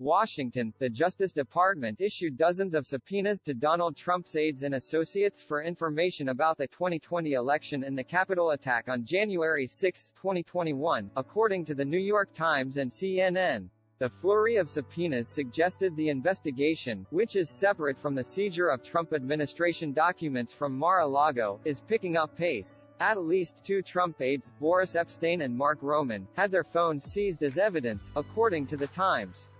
Washington, the Justice Department issued dozens of subpoenas to Donald Trump's aides and associates for information about the 2020 election and the Capitol attack on January 6, 2021, according to the New York Times and CNN. The flurry of subpoenas suggested the investigation, which is separate from the seizure of Trump administration documents from Mar-a-Lago, is picking up pace. At least two Trump aides, Boris Epshteyn and Mark Roman, had their phones seized as evidence, according to the Times.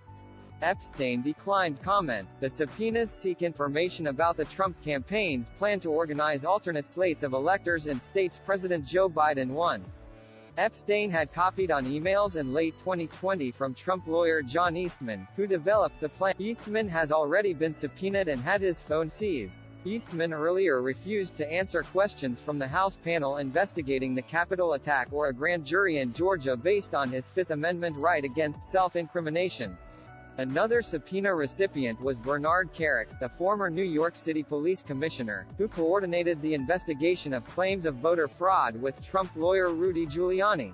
Epshteyn declined comment. The subpoenas seek information about the Trump campaign's plan to organize alternate slates of electors in states President Joe Biden won. Epshteyn had copied on emails in late 2020 from Trump lawyer John Eastman, who developed the plan. Eastman has already been subpoenaed and had his phone seized. Eastman earlier refused to answer questions from the House panel investigating the Capitol attack or a grand jury in Georgia based on his Fifth Amendment right against self-incrimination. Another subpoena recipient was Bernard Kerik, the former New York City Police Commissioner, who coordinated the investigation of claims of voter fraud with Trump lawyer Rudy Giuliani.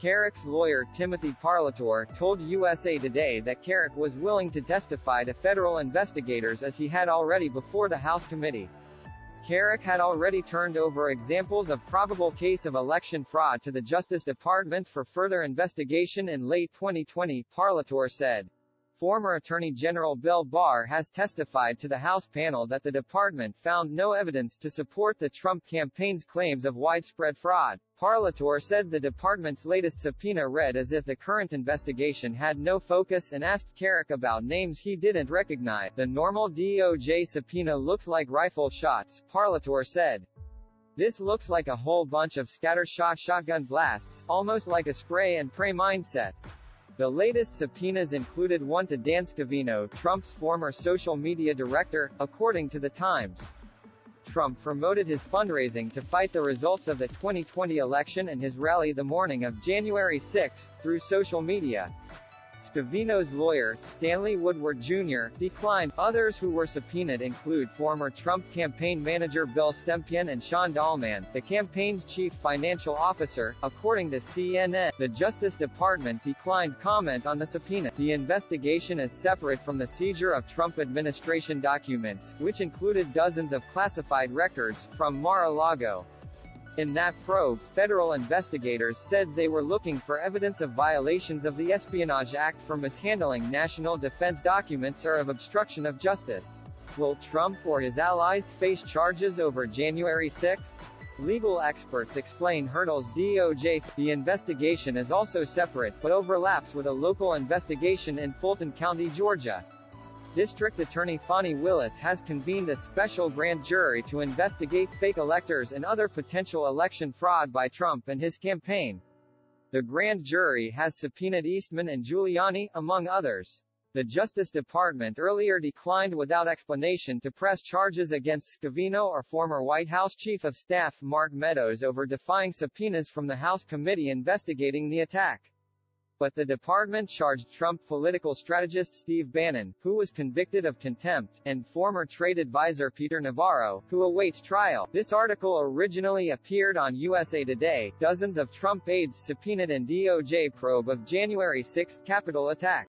Kerik's lawyer Timothy Parlatore told USA Today that Kerik was willing to testify to federal investigators as he had already before the House committee. Kerik had already turned over examples of probable case of election fraud to the Justice Department for further investigation in late 2020, Parlatore said. Former Attorney General Bill Barr has testified to the House panel that the department found no evidence to support the Trump campaign's claims of widespread fraud. Parlatore said the department's latest subpoena read as if the current investigation had no focus and asked Kerik about names he didn't recognize. The normal DOJ subpoena looks like rifle shots, Parlatore said. This looks like a whole bunch of scattershot shotgun blasts, almost like a spray and pray mindset. The latest subpoenas included one to Dan Scavino, Trump's former social media director, according to the Times. Trump promoted his fundraising to fight the results of the 2020 election and his rally the morning of January 6 through social media. Scavino's lawyer, Stanley Woodward Jr., declined. Others who were subpoenaed include former Trump campaign manager Bill Stempien and Sean Dahlman, the campaign's chief financial officer, according to CNN. The Justice Department declined comment on the subpoena. The investigation is separate from the seizure of Trump administration documents, which included dozens of classified records, from Mar-a-Lago. In that probe, federal investigators said they were looking for evidence of violations of the Espionage Act for mishandling national defense documents or of obstruction of justice. Will Trump or his allies face charges over January 6? Legal experts explain hurdles DOJ. The investigation is also separate, but overlaps with a local investigation in Fulton County, Georgia. District Attorney Fani Willis has convened a special grand jury to investigate fake electors and other potential election fraud by Trump and his campaign. The grand jury has subpoenaed Eastman and Giuliani, among others. The Justice Department earlier declined without explanation to press charges against Scavino or former White House Chief of Staff Mark Meadows over defying subpoenas from the House committee investigating the attack. But the department charged Trump political strategist Steve Bannon, who was convicted of contempt, and former trade advisor Peter Navarro, who awaits trial. This article originally appeared on USA Today. Dozens of Trump aides subpoenaed in DOJ probe of January 6 Capitol attack.